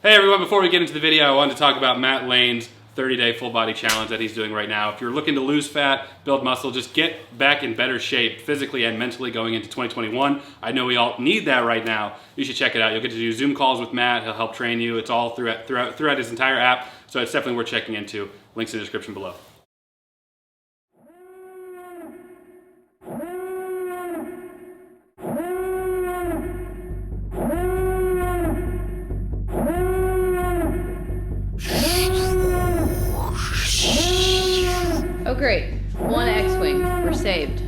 Hey everyone, before we get into the video, I wanted to talk about Matt Lane's 30-day full body challenge that he's doing right now. If you're looking to lose fat, build muscle, just get back in better shape physically and mentally going into 2021. I know we all need that right now. You should check it out. You'll get to do Zoom calls with Matt. He'll help train you. It's all throughout his entire app, so it's definitely worth checking into. Links in the description below. Oh great, one X-Wing, we're saved.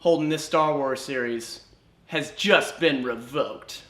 Holden, this Star Wars series has just been revoked.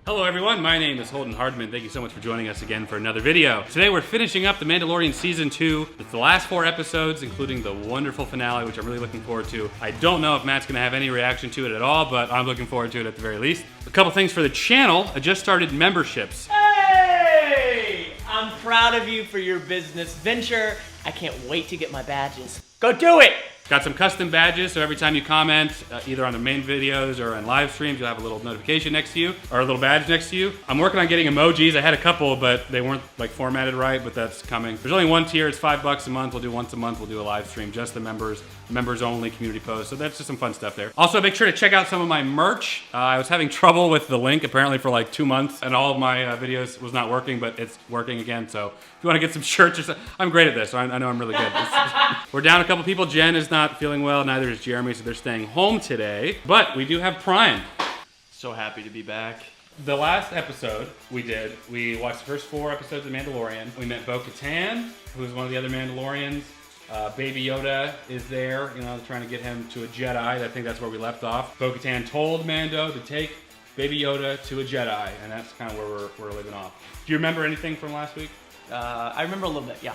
Hello everyone, my name is Holden Hardman. Thank you so much for joining us again for another video. Today we're finishing up The Mandalorian Season 2. It's the last 4 episodes, including the wonderful finale, which I'm really looking forward to. I don't know if Matt's gonna have any reaction to it at all, but I'm looking forward to it at the very least. A couple things for the channel. I just started memberships. Hey! I'm proud of you for your business venture. I can't wait to get my badges. Go do it! Got some custom badges, so every time you comment, either on the main videos or on live streams, you'll have a little notification next to you, or a little badge next to you. I'm working on getting emojis. I had a couple, but they weren't like formatted right, but that's coming. There's only one tier, it's $5 a month. We'll do once a month, we'll do a live stream, just the members only community post. So that's just some fun stuff there. Also, make sure to check out some of my merch. I was having trouble with the link apparently for like 2 months, and all of my videos was not working, but it's working again. So if you want to get some shirts or something, I'm great at this. So I know I'm really good. We're down a couple people. Jen is not feeling well, neither is Jeremy, so they're staying home today. But we do have Prime. So happy to be back. The last episode we watched the first 4 episodes of Mandalorian. We met Bo-Katan, who's one of the other Mandalorians. Baby Yoda is there, trying to get him to a Jedi. I think that's where we left off. Bo-Katan told Mando to take Baby Yoda to a Jedi, and that's kind of where we're living off. Do you remember anything from last week? I remember a little bit, yeah.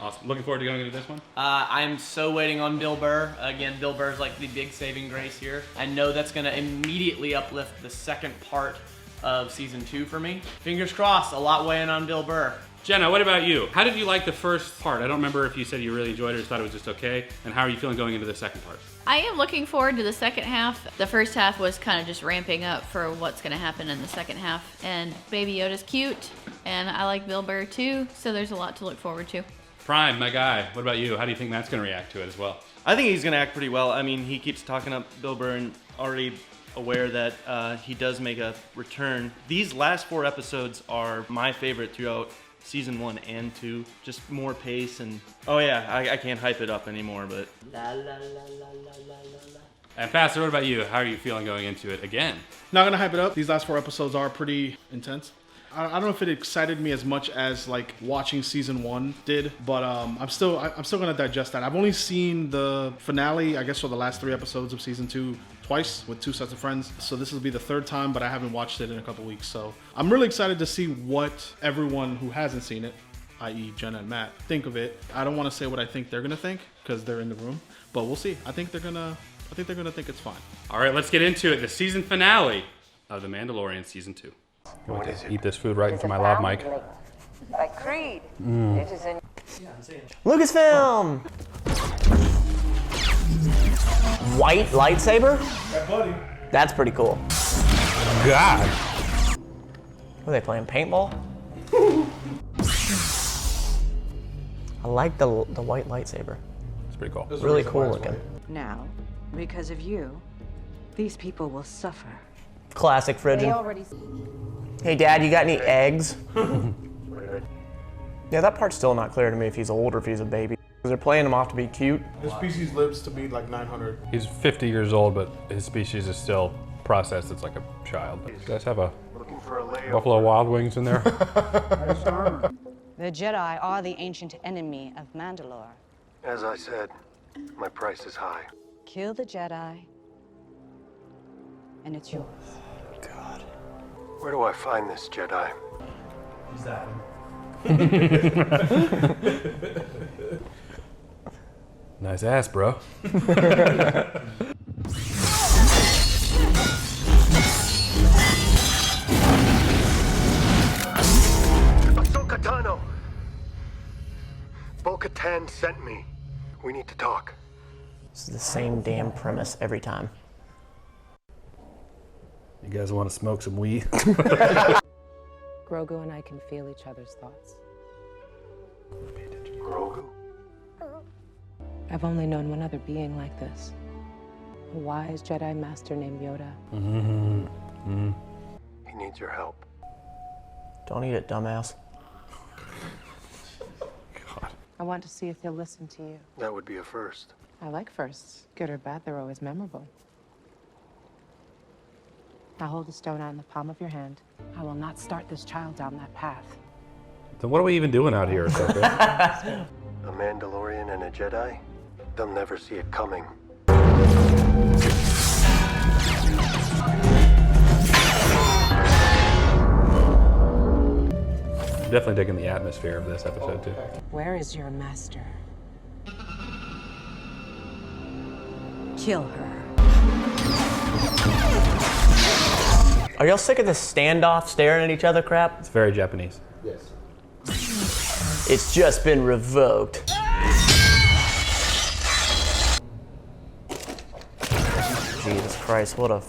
Awesome. Looking forward to going into this one? I'm so waiting on Bill Burr. Again, Bill Burr's like the big saving grace here. I know that's gonna immediately uplift the second part of season 2 for me. Fingers crossed, a lot weighing on Bill Burr. Jenna, what about you? How did you like the first part? I don't remember if you said you really enjoyed it or just thought it was just okay. And how are you feeling going into the second part? I am looking forward to the second half. The first half was kind of just ramping up for what's gonna happen in the second half. And Baby Yoda's cute, and I like Bill Burr too, so there's a lot to look forward to. Prime, my guy, what about you? How do you think Matt's gonna react to it as well? I think he's going to act pretty well. I mean, he keeps talking up Bill Burr and already aware that he does make a return. These last 4 episodes are my favorite throughout season 1 and 2. Just more pace and, oh yeah, I can't hype it up anymore, but. La la la la la la la. And Pastor, what about you? How are you feeling going into it again? Not gonna hype it up. These last 4 episodes are pretty intense. I don't know if it excited me as much as like watching season 1 did, but I'm still gonna digest that. I've only seen the finale, I guess, for the last 3 episodes of season 2 twice with 2 sets of friends. So this will be the 3rd time, but I haven't watched it in a couple weeks. So I'm really excited to see what everyone who hasn't seen it, i.e. Jenna and Matt, think of it. I don't want to say what I think they're gonna think because they're in the room, but we'll see. I think they're gonna think it's fine. All right, let's get into it. The season finale of The Mandalorian Season 2. I want to eat this food right into my lav mic. By Creed. It is in Lucasfilm! White lightsaber? Yeah, buddy. That's pretty cool. God. What are they playing, paintball? I like the white lightsaber. It's pretty cool. Really cool looking. now. Because of you, these people will suffer. Classic They Frigid. already. Hey Dad, you got any eggs? Yeah, that part's still not clear to me if he's old or if he's a baby. Because they're playing him off to be cute. His species lives to be like 900. He's 50 years old, but his species is still processed. It's like a child. You guys have a for a layover. Buffalo Wild Wings in there. The Jedi are the ancient enemy of Mandalore. As I said, my price is high. Kill the Jedi, and it's yours. God. Where do I find this Jedi? Who's that one? Nice ass, bro. Ahsoka Tano! Bo-Katan sent me. We need to talk. This is the same damn premise every time. You guys want to smoke some weed? Grogu and I can feel each other's thoughts. Grogu? I've only known one other being like this. A wise Jedi master named Yoda. He needs your help. Don't eat it, dumbass. I want to see if he'll listen to you. That would be a first. I like firsts. Good or bad, they're always memorable. Now hold the stone out in the palm of your hand. I will not start this child down that path. Then what are we even doing out here, Ahsoka? A Mandalorian and a Jedi? They'll never see it coming. I'm definitely digging the atmosphere of this episode, too. Where is your master? Kill her. Are y'all sick of this standoff staring at each other crap? It's very Japanese. Yes. It's just been revoked. Jesus Christ, what a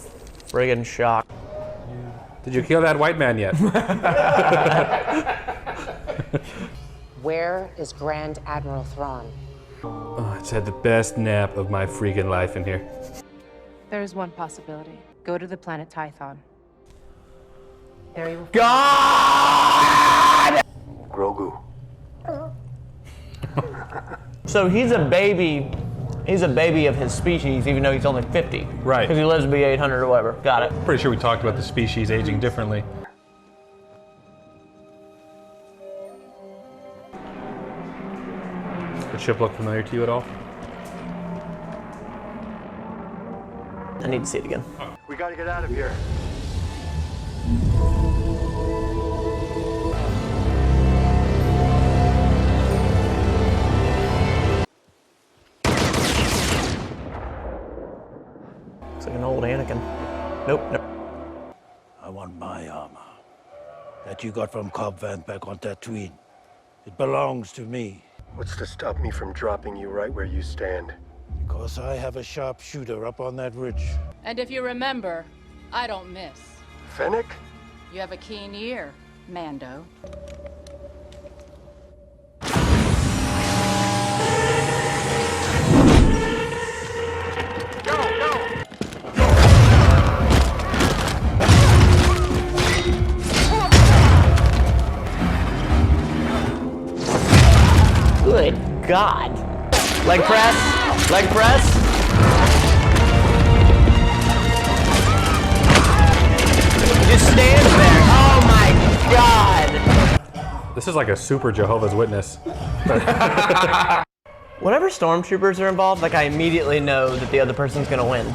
friggin' shock. Did you kill that white man yet? Where is Grand Admiral Thrawn? Oh, I just had the best nap of my freaking life in here. There is one possibility. Go to the planet Tython. There you will God! Grogu. So he's a baby. He's a baby of his species, even though he's only 50. Right. Because he lives to be 800 or whatever. Got it. Pretty sure we talked about the species aging differently. The ship look familiar to you at all? I need to see it again. We gotta get out of here. Looks like an old Anakin. Nope. I want my armor. That you got from Cobb Vanth back on Tatooine. It belongs to me. What's to stop me from dropping you right where you stand? Because I have a sharpshooter up on that ridge. And if you remember, I don't miss. Fennec? You have a keen ear, Mando. Good God. Leg press. Leg press. Just stands there. Oh my God. This is like a super Jehovah's Witness. Whenever stormtroopers are involved, like I immediately know that the other person's gonna win.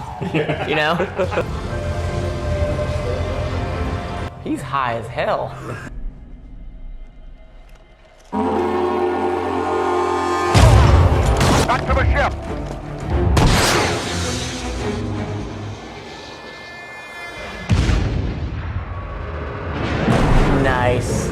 You know? He's high as hell. Back to the ship! Nice.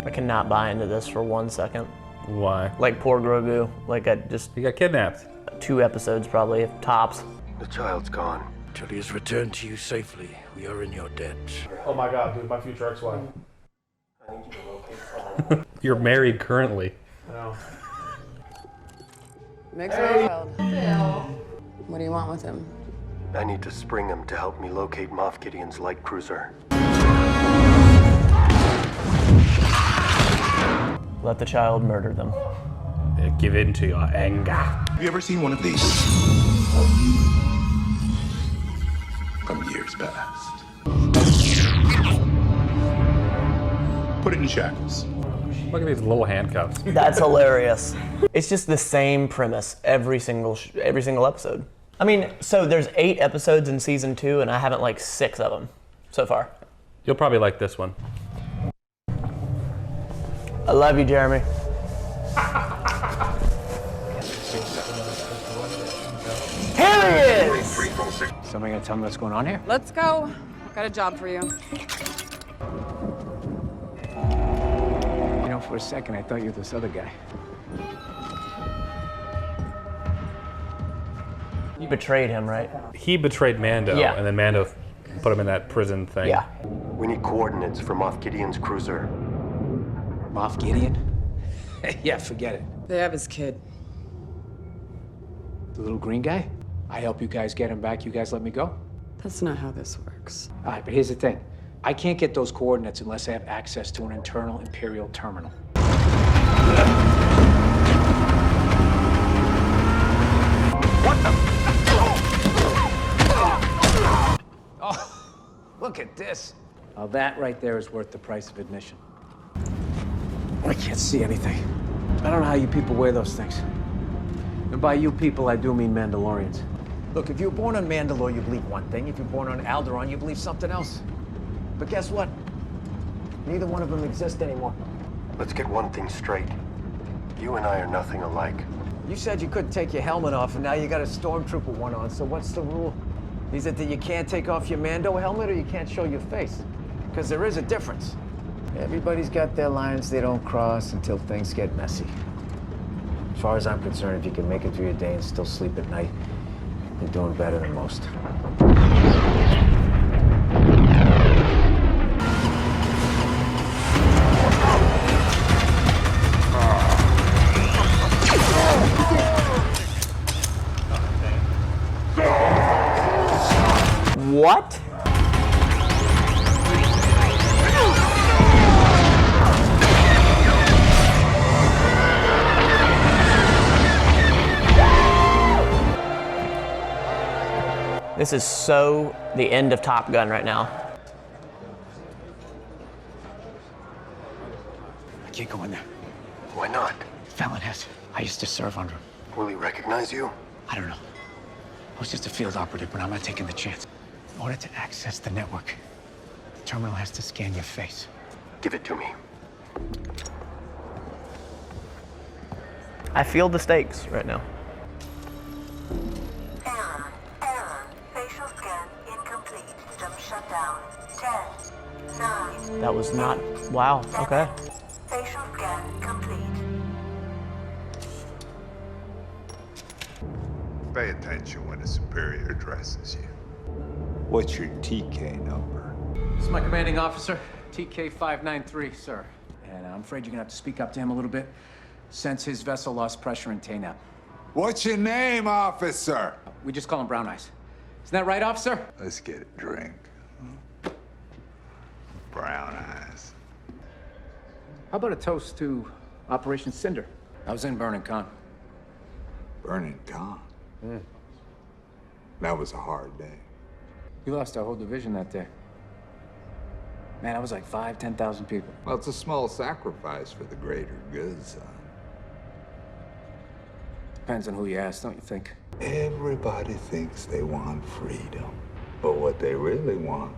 I cannot buy into this for 1 second. Why? Like poor Grogu. Like I just... He got kidnapped. 2 episodes probably, if tops. The child's gone. Till he is returned to you safely, we are in your debt. Oh my God, dude, my future ex-wife. I need you to locate someone. You're married currently. No. Mixed child. What do you want with him? I need to spring him to help me locate Moff Gideon's light cruiser. Let the child murder them. Give in to your anger. Have you ever seen one of these? From years past. Put it in shackles. Look at these little handcuffs. That's hilarious. It's just the same premise every single episode. I mean, so there's 8 episodes in season 2, and I haven't liked 6 of them so far. You'll probably like this one. I love you, Jeremy. Here he is! Somebody gonna tell me what's going on here? Let's go. Got a job for you. You know, for a second, I thought you were this other guy. You betrayed him, right? He betrayed Mando, Yeah. and then Mando put him in that prison thing. Yeah. We need coordinates for Moff Gideon's cruiser. Moff Gideon? Yeah, forget it. They have his kid. The little green guy? I help you guys get him back, you guys let me go? That's not how this works. All right, but here's the thing. I can't get those coordinates unless I have access to an internal Imperial terminal. What the? Oh, look at this. Now that right there is worth the price of admission. I can't see anything. I don't know how you people wear those things. And by you people, I do mean Mandalorians. Look, if you were born on Mandalore, you believe one thing. If you're born on Alderaan, you believe something else. But guess what? Neither one of them exist anymore. Let's get one thing straight. You and I are nothing alike. You said you couldn't take your helmet off, and now you got a stormtrooper one on, so what's the rule? Is it that you can't take off your Mando helmet, or you can't show your face? Because there is a difference. Everybody's got their lines they don't cross until things get messy. As far as I'm concerned, if you can make it through your day and still sleep at night, you're doing better than most. What? This is so the end of Top Gun right now. I can't go in there. Why not? Fallon has. I used to serve under him. Will he recognize you? I don't know. I was just a field operative, but I'm not taking the chance. In order to access the network, the terminal has to scan your face. Give it to me. I feel the stakes right now. Facial scan incomplete. System shut down. 10, 9. That was not. Wow. Okay. Facial scan complete. Pay attention when a superior addresses you. What's your TK number? This is my commanding officer, TK-593, sir. And I'm afraid you're gonna have to speak up to him a little bit, since his vessel lost pressure in Taynap. What's your name, officer? We just call him Brown Eyes. Isn't that right, officer? Let's get a drink. Brown Eyes. How about a toast to Operation Cinder? I was in Burning Con. Burning Con? That was a hard day. We lost our whole division that day. Man, that was like 10,000 people. Well, it's a small sacrifice for the greater good, son. Depends on who you ask, don't you think? Everybody thinks they want freedom, but what they really want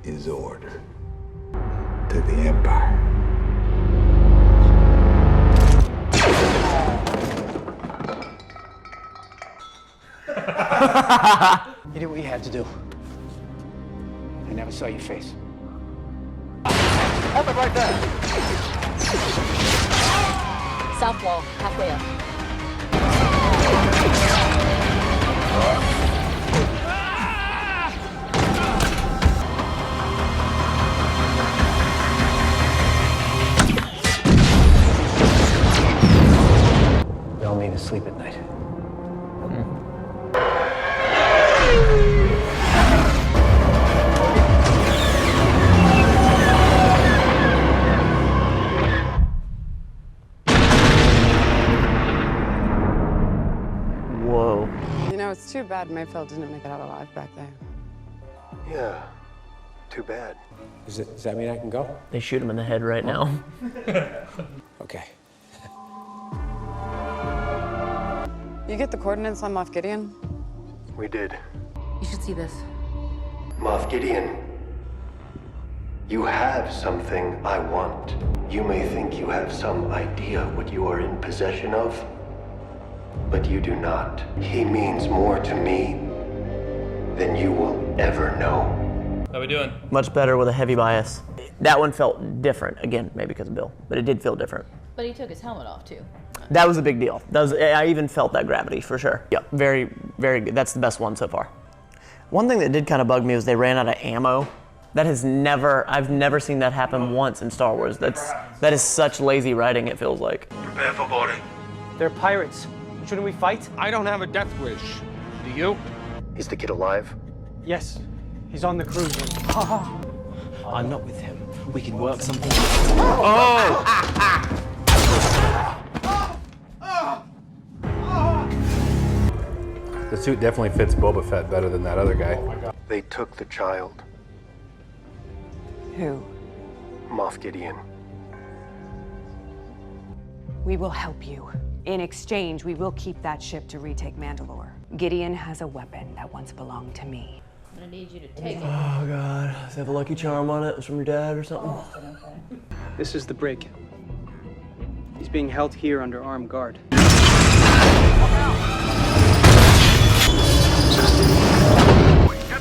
is order to the Empire. You did what you had to do. I never saw your face. Have it right there. South wall, halfway up. We all need to sleep at night. Too bad Mayfield didn't make it out alive back there. Yeah, too bad. Does that mean I can go? They shoot him in the head right now. Okay. You get the coordinates on Moff Gideon? We did. You should see this. Moff Gideon, you have something I want. You may think you have some idea what you are in possession of, but you do not. He means more to me than you will ever know. How we doing? Much better with a heavy bias. That one felt different. Again, maybe because of Bill, but it did feel different. But he took his helmet off too. That was a big deal. I even felt that gravity for sure. Yeah, very, very good. That's the best one so far. One thing that did kind of bug me was they ran out of ammo. I've never seen that happen once in Star Wars. That is such lazy writing, it feels like. Prepare for boarding. They're pirates. Shouldn't we fight? I don't have a death wish. Do you? Is the kid alive? Yes. He's on the cruise. I'm not with him. We can work something. The suit definitely fits Boba Fett better than that other guy. They took the child, Who? Moff Gideon. We will help you. In exchange, we will keep that ship to retake Mandalore. Gideon has a weapon that once belonged to me. I'm gonna need you to take it. Oh God, does it have a lucky charm on it? It was from your dad or something? This is the brig. He's being held here under armed guard. Get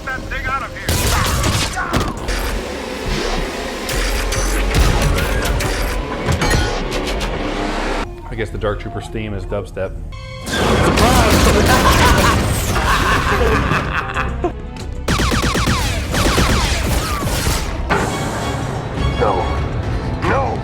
that thing out of here! I guess the Dark Trooper's theme is dubstep. No. No!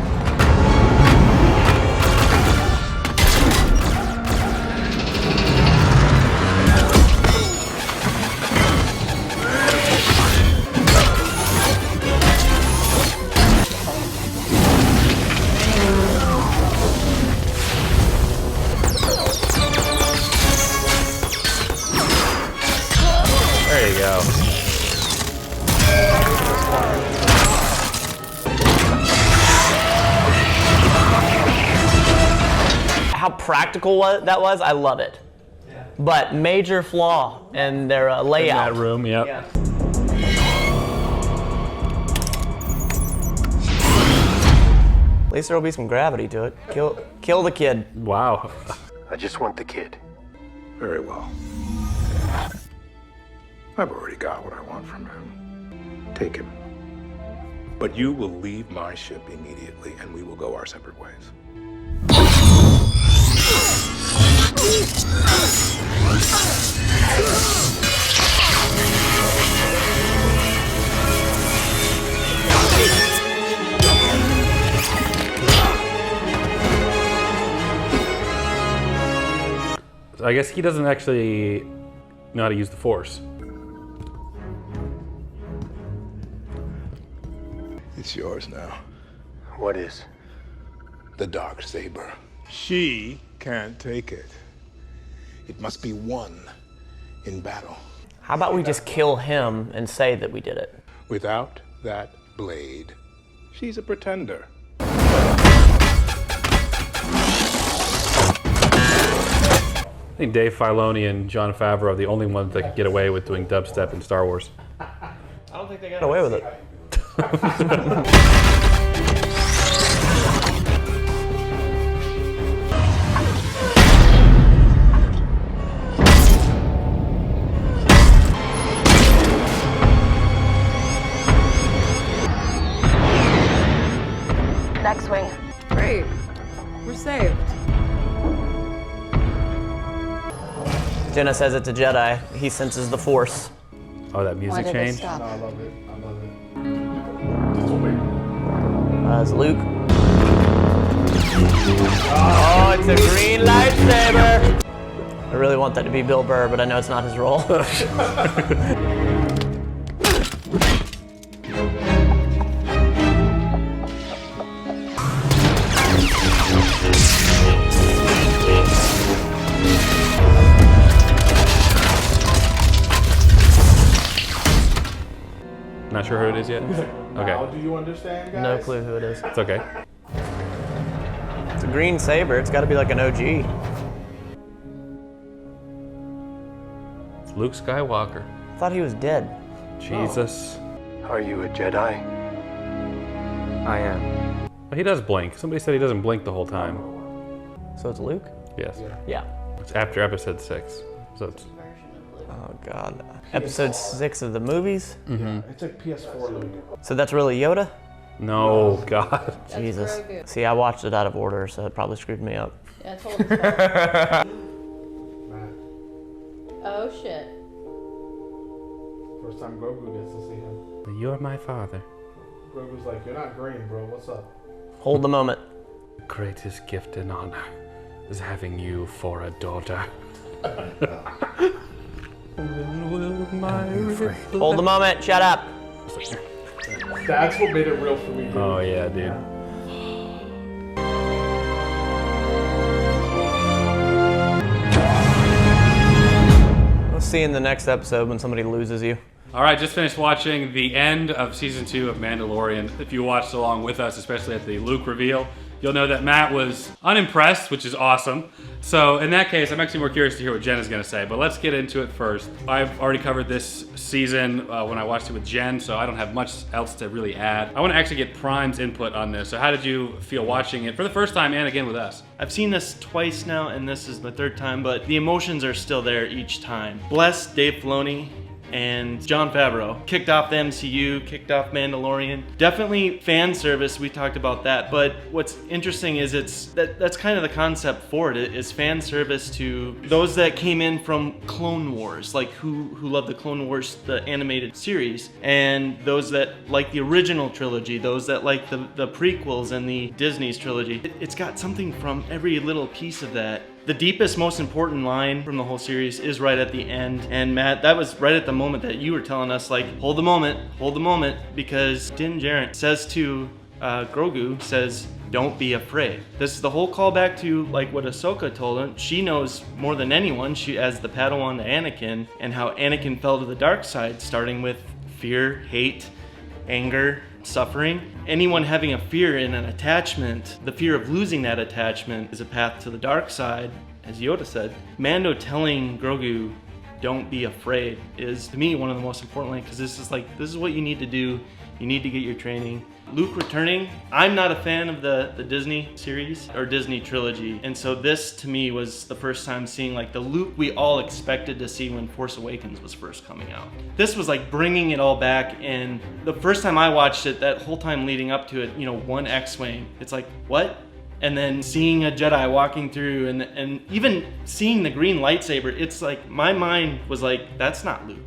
There you go. How practical that was, I love it. But major flaw in their layout. In that room, yep. Yeah. At least there'll be some gravity to it. Kill the kid. Wow. I just want the kid. Very well. I've already got what I want from him. Take him. But you will leave my ship immediately, and we will go our separate ways. So I guess he doesn't actually know how to use the Force. It's yours now. What is? The dark saber. She can't take it. It must be won in battle. How about we just kill him and say that we did it? Without that blade, she's a pretender. I think Dave Filoni and Jon Favreau are the only ones that could get away with doing dubstep in Star Wars. I don't think they got Get away with it. Next wing. Great. We're saved. Jenna says it's a Jedi. He senses the Force. Oh, that music Why did it change? stop? No, I love it. I love it. It's Luke. Oh, it's a green lightsaber! I really want that to be Bill Burr, but I know it's not his role. not sure who it is yet? Now, Okay. do you understand, guys? No clue who it is. It's okay. It's a green saber. It's got to be like an OG. It's Luke Skywalker. I thought he was dead. Jesus. Are you a Jedi? I am. Well, he does blink. Somebody said he doesn't blink the whole time. So it's Luke? Yes. Yeah. It's after episode 6. So it's... Oh, God. Episode 6 of the movies? Mm-hmm. It's like PS4, Luke. So that's really Yoda? No, God. Jesus. See, I watched it out of order, so it probably screwed me up. Yeah, it's Holden's fault. Oh shit. First time Grogu gets to see him. You're my father. Grogu's like, you're not green, bro. What's up? Hold the moment. The greatest gift and honor is having you for a daughter. Hold the moment. Shut up. That's what made it real for me, dude. Oh, yeah, dude. We'll see you in the next episode when somebody loses you. All right, just finished watching the end of season 2 of Mandalorian. If you watched along with us, especially at the Luke reveal, you'll know that Matt was unimpressed, which is awesome. So in that case, I'm actually more curious to hear what Jen is going to say, but let's get into it first. I've already covered this season when I watched it with Jen, so I don't have much else to really add. I want to actually get Prime's input on this. So how did you feel watching it for the first time and again with us? I've seen this twice now, and this is the third time, but the emotions are still there each time. Bless Dave Filoni and Jon Favreau. Kicked off the MCU, kicked off Mandalorian. Definitely fan service, we talked about that, but what's interesting is that's kind of the concept for it, is fan service to those that came in from Clone Wars, like who love the Clone Wars, the animated series, and those that like the original trilogy, those that like the prequels and the Disney's trilogy. It's got something from every little piece of that. The deepest, most important line from the whole series is right at the end. And Matt, that was right at the moment that you were telling us, like, hold the moment, because Din Djarin says to Grogu, says, don't be afraid. This is the whole callback to like what Ahsoka told him. She knows more than anyone, she as the Padawan to Anakin, and how Anakin fell to the dark side, starting with fear, hate, anger, suffering. Anyone having a fear and an attachment, the fear of losing that attachment is a path to the dark side, as Yoda said. Mando telling Grogu, don't be afraid, is to me one of the most important lines, because this is what you need to do. You need to get your training. Luke returning, I'm not a fan of the Disney series or Disney trilogy, and so this to me was the first time seeing like the Luke we all expected to see when Force Awakens was first coming out. This was like bringing it all back, and the first time I watched it, that whole time leading up to it, you know, one X-Wing, it's like, what? And then seeing a Jedi walking through and even seeing the green lightsaber, it's like, my mind was like, that's not Luke.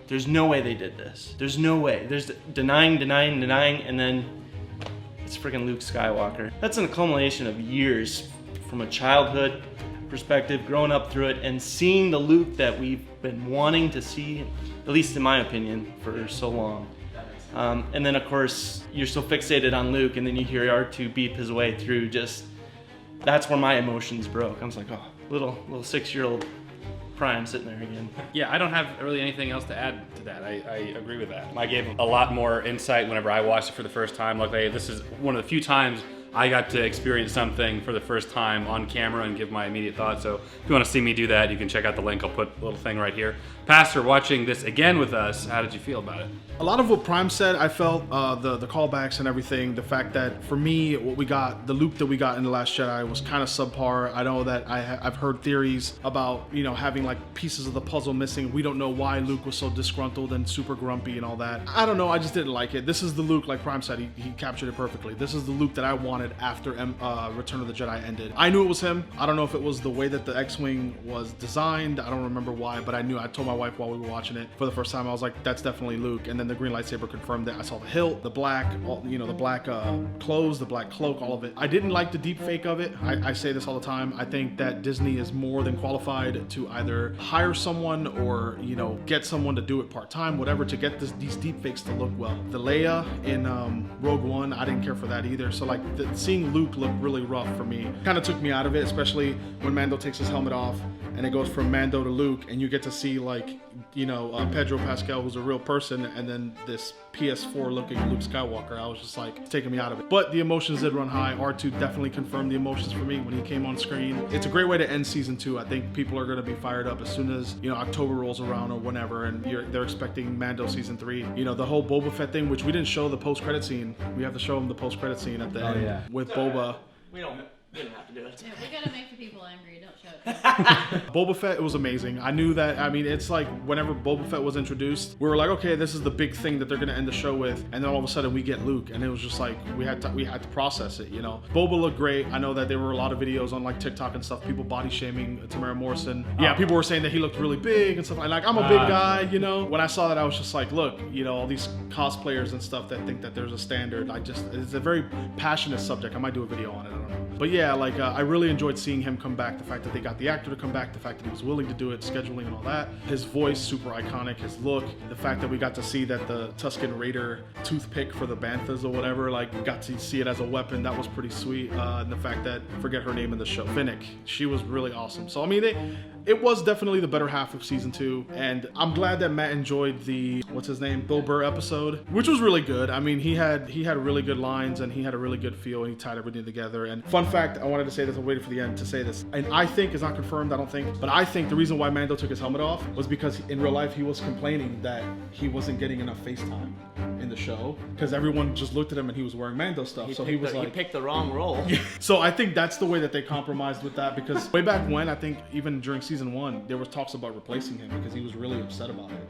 There's no way they did this. There's no way. There's denying, and then it's freaking Luke Skywalker. That's a culmination of years from a childhood perspective, growing up through it, and seeing the Luke that we've been wanting to see, at least in my opinion, for so long. And then of course, you're so fixated on Luke, and then you hear R2 beep his way through, that's where my emotions broke. I was like, oh, little 6-year-old Prime sitting there again. Yeah, I don't have really anything else to add to that. I agree with that. I gave a lot more insight whenever I watched it for the first time. Luckily, this is one of the few times I got to experience something for the first time on camera and give my immediate thoughts. So if you want to see me do that, you can check out the link. I'll put a little thing right here. Pastor, watching this again with us, how did you feel about it? A lot of what Prime said, I felt the callbacks and everything. The fact that for me, what we got, the Luke that we got in The Last Jedi was kind of subpar. I know that I've heard theories about, you know, having like pieces of the puzzle missing. We don't know why Luke was so disgruntled and super grumpy and all that. I don't know. I just didn't like it. This is the Luke, like Prime said, he captured it perfectly. This is the Luke that I wanted after Return of the Jedi ended. I knew it was him. I don't know if it was the way that the X-Wing was designed. I don't remember why, but I knew. I told my wife while we were watching it for the first time, I was like, that's definitely Luke. And then the green lightsaber confirmed it. I saw the hilt, the black, the black clothes, the black cloak, all of it. I didn't like the deep fake of it. I say this all the time. I think that Disney is more than qualified to either hire someone or, you know, get someone to do it part-time, whatever, to get these deep fakes to look well. The Leia in Rogue One, I didn't care for that either. So like seeing Luke look really rough for me kind of took me out of it, especially when Mando takes his helmet off and it goes from Mando to Luke, and you get to see, like, you know, Pedro Pascal, who's a real person, and then this PS4 looking Luke Skywalker. I was just like, it's taking me out of it. But the emotions did run high. R2 definitely confirmed the emotions for me when he came on screen. It's a great way to end season 2. I think people are going to be fired up as soon as, October rolls around or whenever, and they're expecting Mando season 3. The whole Boba Fett thing, which we didn't show the post-credit scene. We have to show them the post-credit scene at the end with Boba. We don't have to do it. Yeah, we gotta make the people angry. Don't show it. Boba Fett, it was amazing. I knew that. I mean, it's like whenever Boba Fett was introduced, we were like, okay, this is the big thing that they're gonna end the show with, and then all of a sudden we get Luke, and it was just like we had to process it. Boba looked great. I know that there were a lot of videos on like TikTok and stuff, people body shaming Tamara Morrison. Yeah, people were saying that he looked really big and stuff. Like I'm a big guy, When I saw that, I was just like, look, all these cosplayers and stuff that think that there's a standard. It's a very passionate subject. I might do a video on it. I don't know. But yeah, I really enjoyed seeing him come back. The fact that they got the actor to come back, the fact that he was willing to do it, scheduling and all that. His voice, super iconic. His look, the fact that we got to see that the Tusken Raider toothpick for the Banthas or whatever, got to see it as a weapon. That was pretty sweet. And the fact that, forget her name in the show, Finnick, she was really awesome. So I mean, it was definitely the better half of season 2, and I'm glad that Matt enjoyed the Bill Burr episode, which was really good. I mean, he had really good lines, and he had a really good feel, and he tied everything together. And fun fact, I wanted to say this, I waited for the end to say this, and I think it's not confirmed, I don't think, but I think the reason why Mando took his helmet off was because in real life he was complaining that he wasn't getting enough face time in the show, because everyone just looked at him and he was wearing Mando stuff. He picked the wrong role. Yeah. So I think that's the way that they compromised with that, because way back when, I think even during season 1, there was talks about replacing him because he was really upset about it.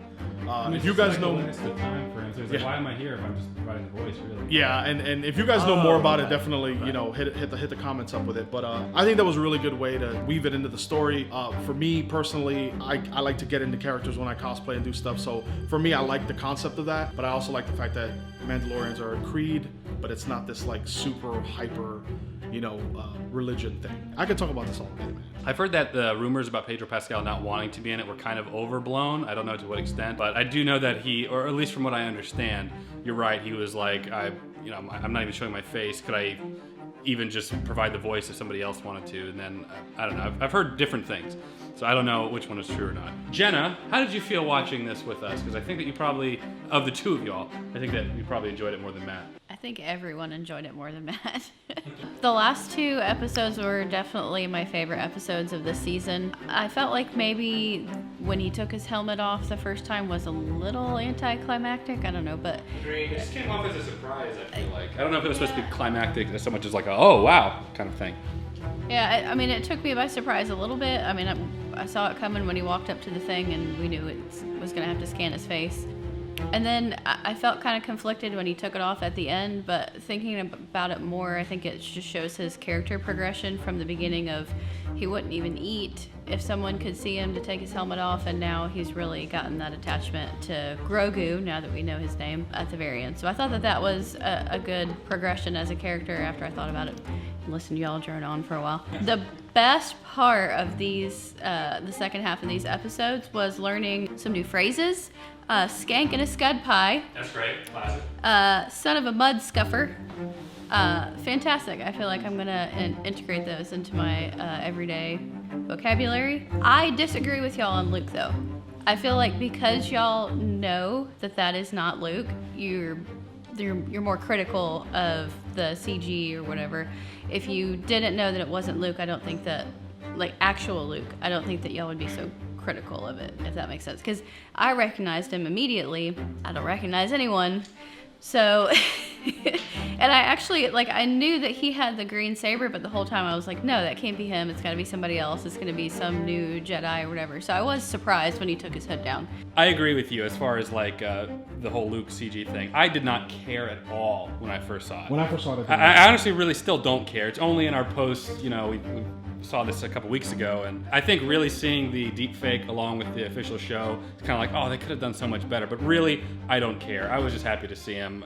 If you guys know, it's the time frame. So it's like, why am I here if I'm just providing the voice, really? Yeah, and if you guys know more about it, definitely hit the comments up with it. But I think that was a really good way to weave it into the story. For me personally, I like to get into characters when I cosplay and do stuff. So for me, I like the concept of that, but I also like the fact that Mandalorians are a creed, but it's not this like super hyper, religion thing. I could talk about this all day, man. I've heard that the rumors about Pedro Pascal not wanting to be in it were kind of overblown. I don't know to what extent, but I do know that he, or at least from what I understand, you're right. He was like, I'm not even showing my face. Could I even just provide the voice if somebody else wanted to? And then I don't know. I've heard different things, so I don't know which one is true or not. Jenna, how did you feel watching this with us? Because I think that you probably, of the two of y'all, I think that you probably enjoyed it more than Matt. I think everyone enjoyed it more than Matt. The last 2 episodes were definitely my favorite episodes of the season. I felt like maybe when he took his helmet off the first time was a little anticlimactic. I don't know, but it just came off as a surprise, I feel like. I don't know if it was supposed to be climactic as so much as like a, oh wow kind of thing. Yeah, I mean, it took me by surprise a little bit. I mean, I saw it coming when he walked up to the thing, and we knew it was going to have to scan his face. And then I felt kind of conflicted when he took it off at the end, but thinking about it more, I think it just shows his character progression from the beginning of he wouldn't even eat if someone could see him to take his helmet off, and now he's really gotten that attachment to Grogu, now that we know his name, at the very end. So I thought that was a good progression as a character after I thought about it and listened to y'all drone on for a while. The best part of these, the second half of these episodes, was learning some new phrases. Skank and a scud pie. That's great. Classic. Son of a mud scuffer. Fantastic. I feel like I'm gonna integrate those into my everyday vocabulary. I disagree with y'all on Luke though. I feel like because y'all know that is not Luke, you're more critical of the CG or whatever. If you didn't know that it wasn't Luke, I don't think that, like actual Luke, I don't think that y'all would be so critical of it, if that makes sense. Because I recognized him immediately. I don't recognize anyone. So, and I actually, I knew that he had the green saber, but the whole time I was like, no, that can't be him. It's got to be somebody else. It's going to be some new Jedi or whatever. So I was surprised when he took his hood down. I agree with you as far as the whole Luke CG thing. I did not care at all when I first saw it. When I first saw it, I honestly really still don't care. It's only in our post, we saw this a couple weeks ago, and I think really seeing the deepfake along with the official show, it's kind of like, oh, they could have done so much better. But really, I don't care. I was just happy to see him.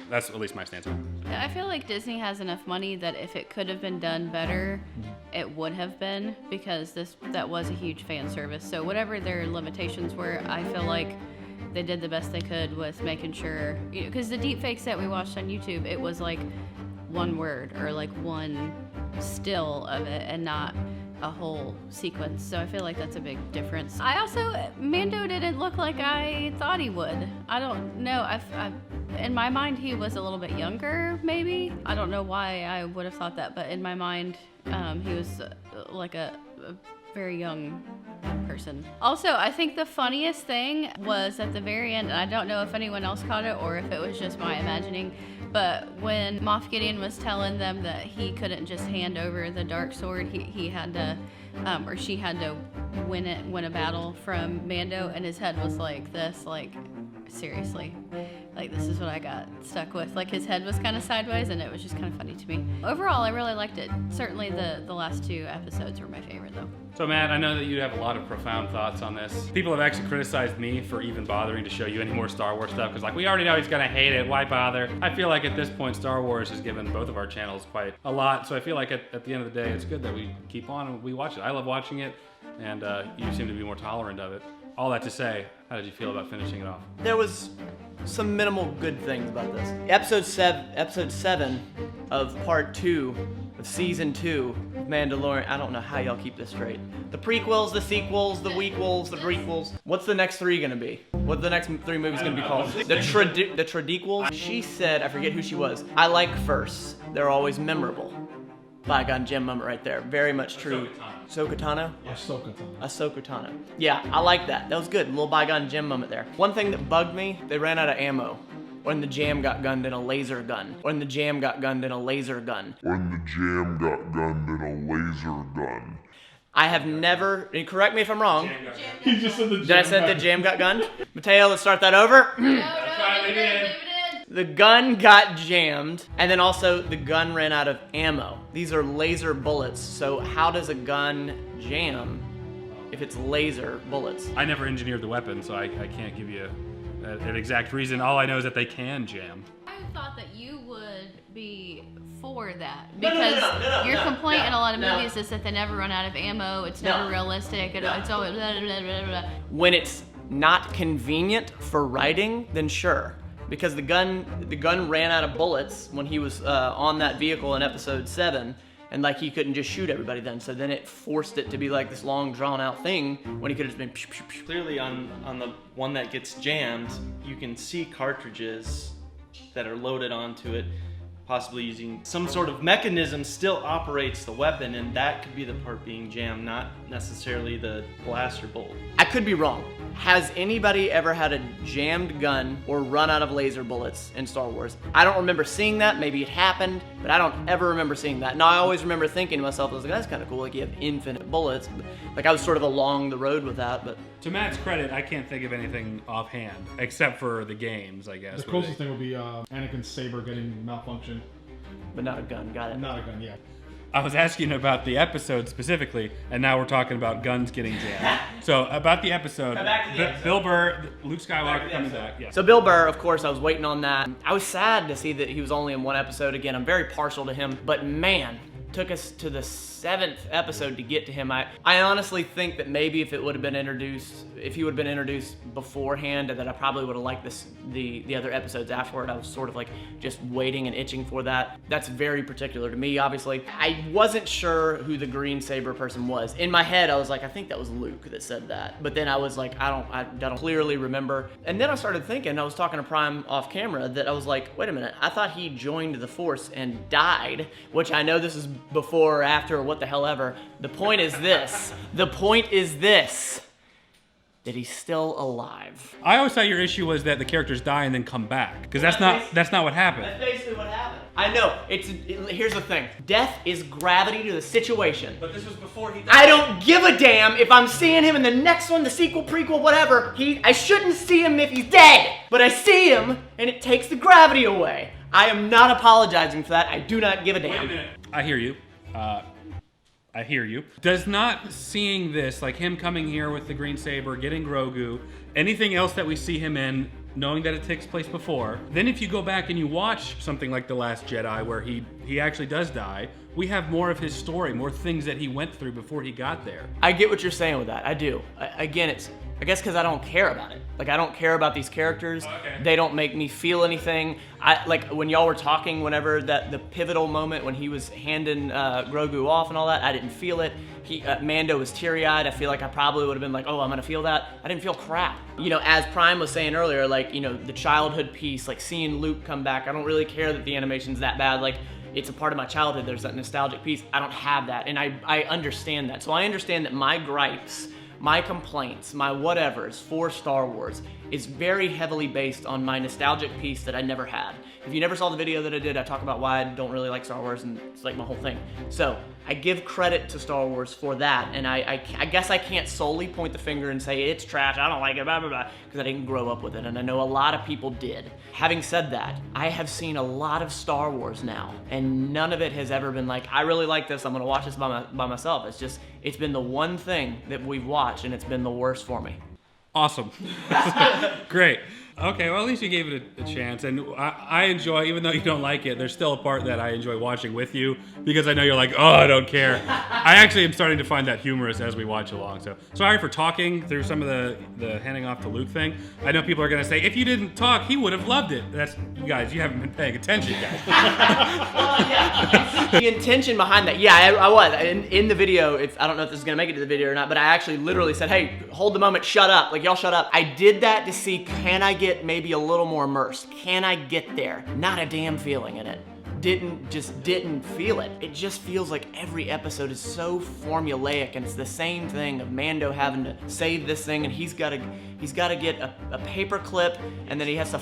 That's at least my stance on it. I feel like Disney has enough money that if it could have been done better, it would have been, because that was a huge fan service. So whatever their limitations were, I feel like they did the best they could with making sure, because the deepfakes that we watched on YouTube, it was like one word or like one still of it, and not a whole sequence. So I feel like that's a big difference. Mando didn't look like I thought he would. I don't know. In my mind, he was a little bit younger, maybe. I don't know why I would have thought that, but in my mind, he was like a very young person. Also, I think the funniest thing was at the very end, and I don't know if anyone else caught it or if it was just my imagining, but when Moff Gideon was telling them that he couldn't just hand over the dark sword, he had to, or she had to win a battle from Mando, and his head was like this, like, seriously, like, this is what I got stuck with. Like, his head was kind of sideways, and it was just kind of funny to me. Overall, I really liked it. Certainly the last 2 episodes were my favorite, though. So Matt, I know that you have a lot of profound thoughts on this. People have actually criticized me for even bothering to show you any more Star Wars stuff, because like, we already know he's gonna hate it, why bother? I feel like at this point, Star Wars has given both of our channels quite a lot, so I feel like at the end of the day, it's good that we keep on and we watch it. I love watching it, and you seem to be more tolerant of it. All that to say, how did you feel about finishing it off? There was some minimal good things about this. Episode 7 of part 2 of season 2 of Mandalorian. I don't know how y'all keep this straight. The prequels, the sequels, the wequels, the prequels. What's the next 3 gonna be? What are the next 3 movies gonna be called? The Tradequels? She said, I forget who she was, I like firsts. They're always memorable. Bygone gem moment right there. Very much true. Ahsoka Tano? Ahsoka Tano. Yeah, I like that. That was good. A little bygone gem moment there. One thing that bugged me, they ran out of ammo. When the jam got gunned in a laser gun. When the jam got gunned in a laser gun. When the jam got gunned in a laser gun. I have never, and correct me if I'm wrong. He just said the jam. Did I say the jam got gunned? Mateo, let's start that over. The gun got jammed, and then also the gun ran out of ammo. These are laser bullets, so how does a gun jam if it's laser bullets? I never engineered the weapon, so I can't give you an exact reason. All I know is that they can jam. I thought that you would be for that, because your complaint in a lot of movies is that they never run out of ammo, it's never realistic, it's always blah, blah, blah, blah. When it's not convenient for writing, then sure. Because the gun ran out of bullets when he was on that vehicle in episode 7, and like he couldn't just shoot everybody then. So then it forced it to be like this long drawn out thing when he could have just been. Psh, psh, psh. Clearly, on the one that gets jammed, you can see cartridges that are loaded onto it, possibly using some sort of mechanism still operates the weapon, and that could be the part being jammed, not necessarily the blaster bolt. I could be wrong. Has anybody ever had a jammed gun or run out of laser bullets in Star Wars? I don't remember seeing that. Maybe it happened, but I don't ever remember seeing that. Now, I always remember thinking to myself, I was like, that's kind of cool, like you have infinite bullets. Like I was sort of along the road with that, but. To Matt's credit, I can't think of anything offhand, except for the games, I guess. The closest thing would be Anakin's saber getting malfunction. But not a gun, got it. Not a gun, yeah. I was asking about the episode specifically, and now we're talking about guns getting jammed. So about the episode, Bill Burr, Luke Skywalker coming back. Yeah. So Bill Burr, of course, I was waiting on that. I was sad to see that he was only in 1 episode. Again, I'm very partial to him, but man, took us to the 7th episode to get to him. I honestly think that maybe if he would have been introduced beforehand, that I probably would have liked the other episodes afterward. I was sort of like just waiting and itching for that. That's very particular to me, obviously. I wasn't sure who the green saber person was. In my head, I was like, I think that was Luke that said that. But then I was like, I don't clearly remember. And then I started thinking, I was talking to Prime off camera, that I was like, wait a minute, I thought he joined the Force and died, which I know this is before or after or what the hell ever. The point is this. That he's still alive. I always thought your issue was that the characters die and then come back, because that's not what happened. That's basically what happened. I know. Here's the thing. Death is gravity to the situation. But this was before he died. I don't give a damn if I'm seeing him in the next one, the sequel, prequel, whatever. I shouldn't see him if he's dead. But I see him, and it takes the gravity away. I am not apologizing for that. I do not give a damn. Wait a minute. I hear you. Does not seeing this, like him coming here with the green saber, getting Grogu, anything else that we see him in, knowing that it takes place before, then if you go back and you watch something like The Last Jedi where he actually does die, we have more of his story, more things that he went through before he got there. I get what you're saying with that. I do. Again, I guess because I don't care about it. Like, I don't care about these characters. They don't make me feel anything. Like, when y'all were talking, whenever the pivotal moment when he was handing Grogu off and all that, I didn't feel it. Mando was teary-eyed. I feel like I probably would have been like, oh, I'm gonna feel that. I didn't feel crap. You know, as Prime was saying earlier, like, you know, the childhood piece, like seeing Luke come back, I don't really care that the animation's that bad. Like, it's a part of my childhood. There's that nostalgic piece. I don't have that, and I understand that. So I understand that my gripes, my complaints, my whatevers for Star Wars is very heavily based on my nostalgic piece that I never had. If you never saw the video that I did, I talk about why I don't really like Star Wars, and it's like my whole thing. So I give credit to Star Wars for that, and I guess I can't solely point the finger and say it's trash, I don't like it, blah, blah, blah, because I didn't grow up with it, and I know a lot of people did. Having said that, I have seen a lot of Star Wars now, and none of it has ever been like, I really like this, I'm gonna watch this by myself. It's just, it's been the one thing that we've watched, and it's been the worst for me. Awesome. Great. Okay, well, at least you gave it a chance. And I enjoy, even though you don't like it, there's still a part that I enjoy watching with you because I know you're like, oh, I don't care. I actually am starting to find that humorous as we watch along. So sorry for talking through some of the handing off to Luke thing. I know people are going to say, if you didn't talk, he would have loved it. That's, you guys, you haven't been paying attention, guys. The intention behind that, yeah, I was. In the video, I don't know if this is going to make it to the video or not, but I actually literally said, hey, hold the moment, shut up. Like, y'all shut up. I did that to see, can I get maybe a little more immersed? Can I get there? Not a damn feeling in it. Didn't feel it. It just feels like every episode is so formulaic, and it's the same thing of Mando having to save this thing, and he's got to get a paper clip, and then he has to.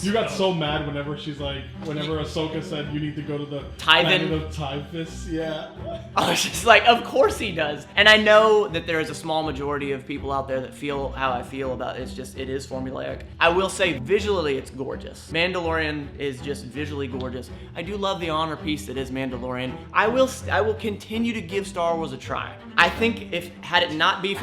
You got so mad whenever Ahsoka said you need to go to the planet of Typhus. Yeah. I was just like, of course he does. And I know that there is a small majority of people out there that feel how I feel about it. It is formulaic. I will say visually it's gorgeous. Mandalorian is just visually gorgeous. I do love the honor piece that is Mandalorian. I will continue to give Star Wars a try. I think had it not be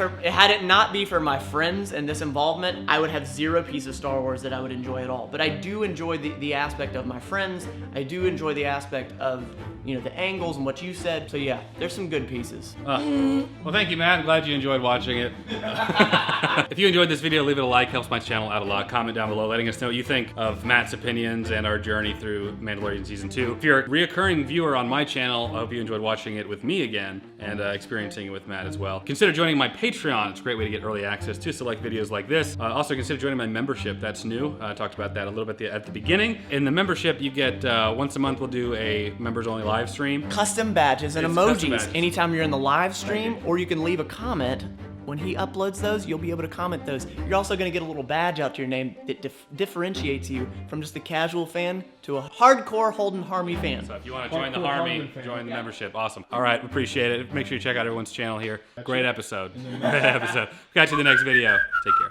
for my friends and this involvement, I would have zero piece of Star Wars that I would enjoy at all. But I do enjoy the aspect of my friends. I do enjoy the aspect of, you know, the angles and what you said. So yeah, there's some good pieces. Well, thank you, Matt. I'm glad you enjoyed watching it. If you enjoyed this video, leave it a like. Helps my channel out a lot. Comment down below letting us know what you think of Matt's opinions and our journey through Mandalorian Season 2. If you're a reoccurring viewer on my channel, I hope you enjoyed watching it with me again and experiencing it with Matt as well. Consider joining my Patreon. It's a great way to get early access to select videos like this. Also consider joining my membership. That's new. I talked about that a little bit at the beginning. In the membership, you get once a month we'll do a members-only live stream. Custom badges and emojis custom badges. Anytime you're in the live stream, or you can leave a comment. When he uploads those, you'll be able to comment those. You're also going to get a little badge out to your name that differentiates you from just a casual fan to a hardcore Holden Hardman fan. So if you want to join the Army, join the membership. Awesome. All right, appreciate it. Make sure you check out everyone's channel here. Great episode. Great episode. Catch you in the next video. Take care.